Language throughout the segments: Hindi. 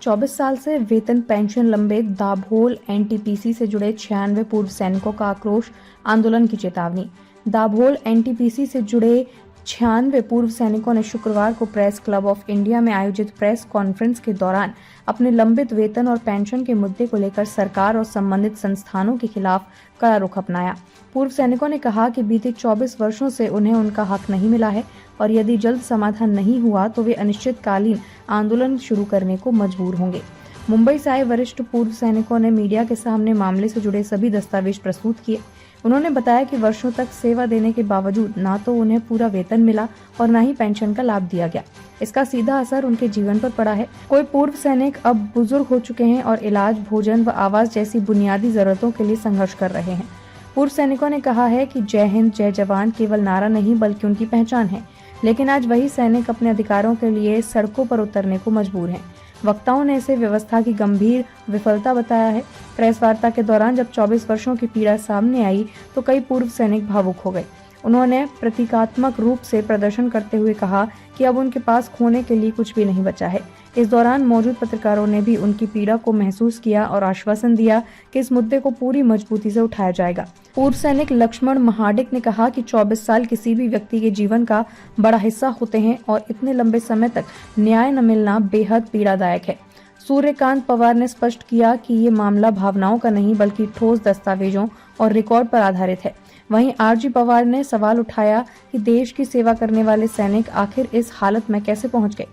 24 साल से वेतन पेंशन लंबे दाभोल एनटीपीसी से जुड़े 96 पूर्व सैनिकों का आक्रोश आंदोलन की चेतावनी। दाभोल एनटीपीसी से जुड़े 96 पूर्व सैनिकों ने शुक्रवार को प्रेस क्लब ऑफ इंडिया में आयोजित प्रेस कॉन्फ्रेंस के दौरान अपने लंबित वेतन और पेंशन के मुद्दे को लेकर सरकार और संबंधित संस्थानों के खिलाफ कड़ा रुख अपनाया। पूर्व सैनिकों ने कहा कि बीते 24 वर्षों से उन्हें उनका हक नहीं मिला है और यदि जल्द समाधान नहीं हुआ तो वे अनिश्चितकालीन आंदोलन शुरू करने को मजबूर होंगे। मुंबई से आए वरिष्ठ पूर्व सैनिकों ने मीडिया के सामने मामले से जुड़े सभी दस्तावेज प्रस्तुत किए। उन्होंने बताया कि वर्षों तक सेवा देने के बावजूद ना तो उन्हें पूरा वेतन मिला और न ही पेंशन का लाभ दिया गया। इसका सीधा असर उनके जीवन पर पड़ा है। कोई पूर्व सैनिक अब बुजुर्ग हो चुके हैं और इलाज, भोजन व आवास जैसी बुनियादी जरूरतों के लिए संघर्ष कर रहे हैं। पूर्व सैनिकों ने कहा है कि जय हिंद जय जवान केवल नारा नहीं बल्कि उनकी पहचान है, लेकिन आज वही सैनिक अपने अधिकारों के लिए सड़कों पर उतरने को मजबूर हैं। वक्ताओं ने इसे व्यवस्था की गंभीर विफलता बताया है। प्रेस वार्ता के दौरान जब 24 वर्षों की पीड़ा सामने आई तो कई पूर्व सैनिक भावुक हो गए। उन्होंने प्रतीकात्मक रूप से प्रदर्शन करते हुए कहा कि अब उनके पास खोने के लिए कुछ भी नहीं बचा है। इस दौरान मौजूद पत्रकारों ने भी उनकी पीड़ा को महसूस किया और आश्वासन दिया कि इस मुद्दे को पूरी मजबूती से उठाया जाएगा। पूर्व सैनिक लक्ष्मण महाडिक ने कहा कि 24 साल किसी भी व्यक्ति के जीवन का बड़ा हिस्सा होते हैं और इतने लंबे समय तक न्याय न मिलना बेहद पीड़ादायक है। सूर्यकांत पवार ने स्पष्ट किया कि ये मामला भावनाओं का नहीं बल्कि ठोस दस्तावेजों और रिकॉर्ड पर आधारित है। वहीं आरजी पवार ने सवाल उठाया कि देश की सेवा करने वाले सैनिक आखिर इस हालत में कैसे पहुंच गए।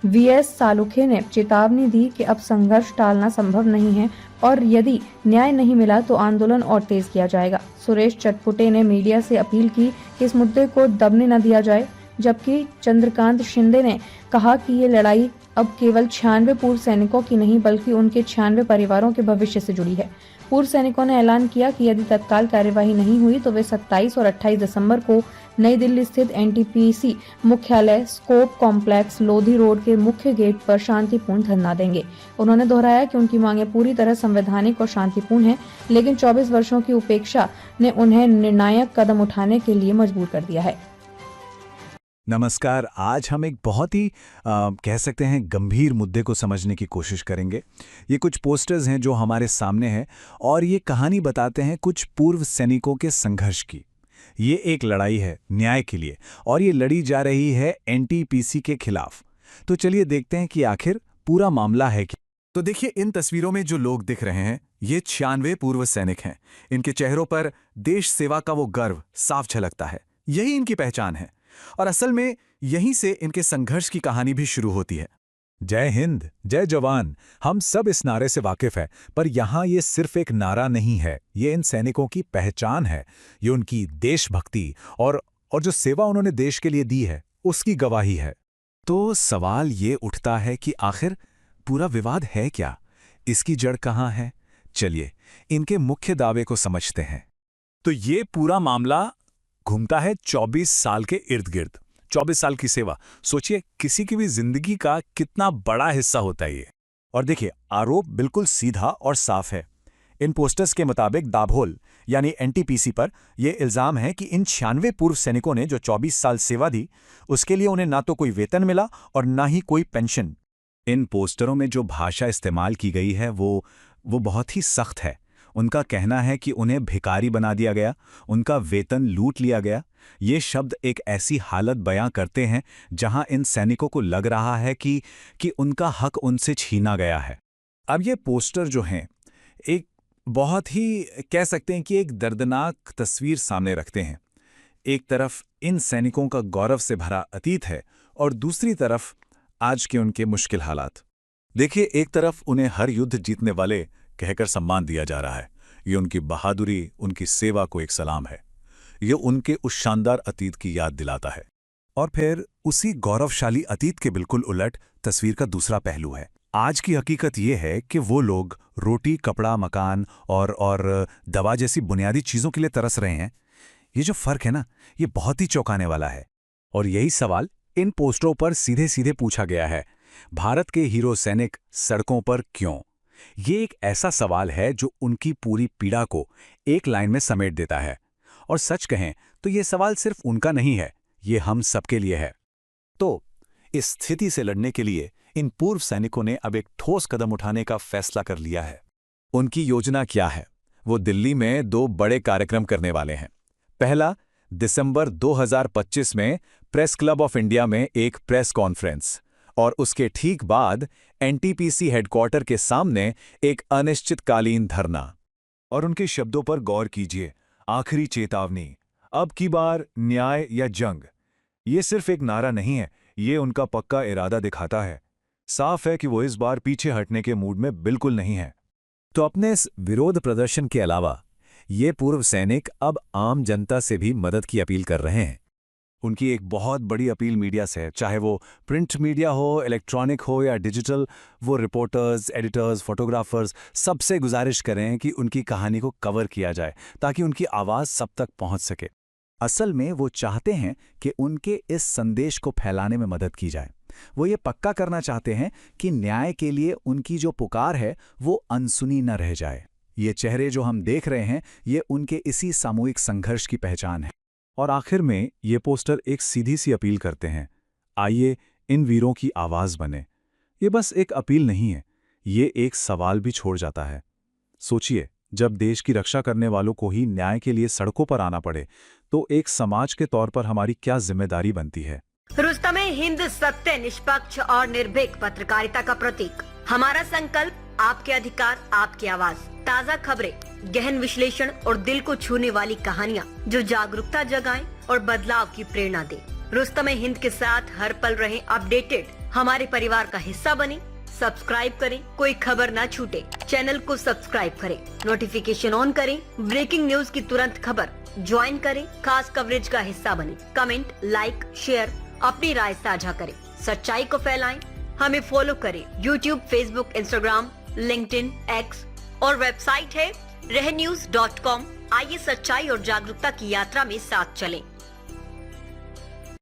वीएस सालुखे ने चेतावनी दी कि अब संघर्ष टालना संभव नहीं है और यदि न्याय नहीं मिला तो आंदोलन और तेज किया जाएगा। सुरेश चटपुटे ने मीडिया से अपील की कि इस मुद्दे को दबने न दिया जाए, जबकि चंद्रकांत शिंदे ने कहा कि ये लड़ाई अब केवल 96 पूर्व सैनिकों की नहीं बल्कि उनके 96 परिवारों के भविष्य से जुड़ी है। पूर्व सैनिकों ने ऐलान किया कि यदि तत्काल कार्यवाही नहीं हुई तो वे 27 और 28 दिसंबर को नई दिल्ली स्थित एनटीपीसी मुख्यालय स्कोप कॉम्प्लेक्स लोधी रोड के मुख्य गेट पर शांतिपूर्ण धरना देंगे। उन्होंने दोहराया कि उनकी मांगे पूरी तरह संवैधानिक और शांतिपूर्ण हैं, लेकिन 24 वर्षों की उपेक्षा ने उन्हें निर्णायक कदम उठाने के लिए मजबूर कर दिया है। नमस्कार। आज हम एक बहुत ही कह सकते हैं गंभीर मुद्दे को समझने की कोशिश करेंगे। ये कुछ पोस्टर्स हैं जो हमारे सामने हैं और ये कहानी बताते हैं कुछ पूर्व सैनिकों के संघर्ष की। ये एक लड़ाई है न्याय के लिए और ये लड़ी जा रही है एनटीपीसी के खिलाफ। तो चलिए देखते हैं कि आखिर पूरा मामला है क्या। तो देखिए, इन तस्वीरों में जो लोग दिख रहे हैं ये 96 पूर्व सैनिक हैं। इनके चेहरों पर देश सेवा का वो गर्व साफ झलकता है। यही इनकी पहचान है और असल में यहीं से इनके संघर्ष की कहानी भी शुरू होती है। जय हिंद जय जवान, हम सब इस नारे से वाकिफ है, पर यहाँ ये सिर्फ एक नारा नहीं है, ये इन सैनिकों की पहचान है। ये उनकी देशभक्ति और जो सेवा उन्होंने देश के लिए दी है उसकी गवाही है। तो सवाल ये उठता है कि आखिर पूरा विवाद है क्या, इसकी जड़ कहाँ है। चलिए इनके मुख्य दावे को समझते हैं। तो ये पूरा मामला घूमता है 24 साल के इर्द गिर्द। 24 साल की सेवा, सोचिए किसी की भी जिंदगी का कितना बड़ा हिस्सा होता है ये। और देखिए, आरोप बिल्कुल सीधा और साफ है। इन पोस्टर्स के मुताबिक दाभोल यानी एनटीपीसी पर यह इल्जाम है कि इन 96 पूर्व सैनिकों ने जो 24 साल सेवा दी उसके लिए उन्हें ना तो कोई वेतन मिला और ना ही कोई पेंशन। इन पोस्टरों में जो भाषा इस्तेमाल की गई है वो बहुत ही सख्त है। उनका कहना है कि उन्हें भिखारी बना दिया गया, उनका वेतन लूट लिया गया। ये शब्द एक ऐसी हालत बयां करते हैं जहां इन सैनिकों को लग रहा है कि उनका हक उनसे छीना गया है। अब ये पोस्टर जो हैं एक बहुत ही कह सकते हैं कि एक दर्दनाक तस्वीर सामने रखते हैं। एक तरफ इन सैनिकों का गौरव से भरा अतीत है और दूसरी तरफ आज के उनके मुश्किल हालात। देखिए, एक तरफ उन्हें हर युद्ध जीतने वाले कहकर सम्मान दिया जा रहा है। ये उनकी बहादुरी, उनकी सेवा को एक सलाम है। ये उनके उस शानदार अतीत की याद दिलाता है। और फिर उसी गौरवशाली अतीत के बिल्कुल उलट तस्वीर का दूसरा पहलू है। आज की हकीकत ये है कि वो लोग रोटी, कपड़ा, मकान और दवा जैसी बुनियादी चीज़ों के लिए तरस रहे हैं। ये जो फर्क है ना, ये बहुत ही चौंकाने वाला है। और यही सवाल इन पोस्टरों पर सीधे सीधे पूछा गया है। भारत के हीरो सैनिक सड़कों पर क्यों? ये एक ऐसा सवाल है जो उनकी पूरी पीड़ा को एक लाइन में समेट देता है। और सच कहें तो ये सवाल सिर्फ उनका नहीं है, ये हम सबके लिए है। तो इस स्थिति से लड़ने के लिए इन पूर्व सैनिकों ने अब एक ठोस कदम उठाने का फैसला कर लिया है। उनकी योजना क्या है? वो दिल्ली में 2 बड़े कार्यक्रम करने वाले हैं। पहला, दिसंबर 2025 में प्रेस क्लब ऑफ इंडिया में एक प्रेस कॉन्फ्रेंस, और उसके ठीक बाद एनटीपीसी हेडक्वार्टर के सामने एक अनिश्चितकालीन धरना। और उनके शब्दों पर गौर कीजिए, आखिरी चेतावनी, अब की बार न्याय या जंग। ये सिर्फ एक नारा नहीं है, ये उनका पक्का इरादा दिखाता है। साफ है कि वो इस बार पीछे हटने के मूड में बिल्कुल नहीं है। तो अपने इस विरोध प्रदर्शन के अलावा ये पूर्व सैनिक अब आम जनता से भी मदद की अपील कर रहे हैं। उनकी एक बहुत बड़ी अपील मीडिया से है, चाहे वो प्रिंट मीडिया हो, इलेक्ट्रॉनिक हो या डिजिटल। वो रिपोर्टर्स, एडिटर्स, फोटोग्राफर्स सबसे गुजारिश कर रहे हैं कि उनकी कहानी को कवर किया जाए ताकि उनकी आवाज़ सब तक पहुंच सके। असल में वो चाहते हैं कि उनके इस संदेश को फैलाने में मदद की जाए। वो ये पक्का करना चाहते हैं कि न्याय के लिए उनकी जो पुकार है वो अनसुनी न रह जाए। ये चेहरे जो हम देख रहे हैं, ये उनके इसी सामूहिक संघर्ष की पहचान है। और आखिर में ये पोस्टर एक सीधी सी अपील करते हैं, आइए इन वीरों की आवाज़ बने। ये बस एक अपील नहीं है, ये एक सवाल भी छोड़ जाता है। सोचिए, जब देश की रक्षा करने वालों को ही न्याय के लिए सड़कों पर आना पड़े, तो एक समाज के तौर पर हमारी क्या जिम्मेदारी बनती है? रुस्तमे-हिंद सत्य, निष्पक्ष और निर्भीक पत्रकारिता का प्रतीक। हमारा संकल्प, आपके अधिकार, आपकी आवाज। ताज़ा खबरें, गहन विश्लेषण और दिल को छूने वाली कहानियाँ जो जागरूकता जगाएं और बदलाव की प्रेरणा दें। रुस्तमे-हिंद के साथ हर पल रहें अपडेटेड। हमारे परिवार का हिस्सा बने। सब्सक्राइब करें, कोई खबर ना छूटे। चैनल को सब्सक्राइब करें, नोटिफिकेशन ऑन करें, ब्रेकिंग न्यूज की तुरंत खबर ज्वाइन करें, खास कवरेज का हिस्सा बने। कमेंट, लाइक, शेयर, अपनी राय साझा करें, सच्चाई को फैलाएं। हमें फॉलो करें, YouTube, Facebook, Instagram, LinkedIn, x और वेबसाइट है रहnews.com। आइए सच्चाई और जागरूकता की यात्रा में साथ चलें।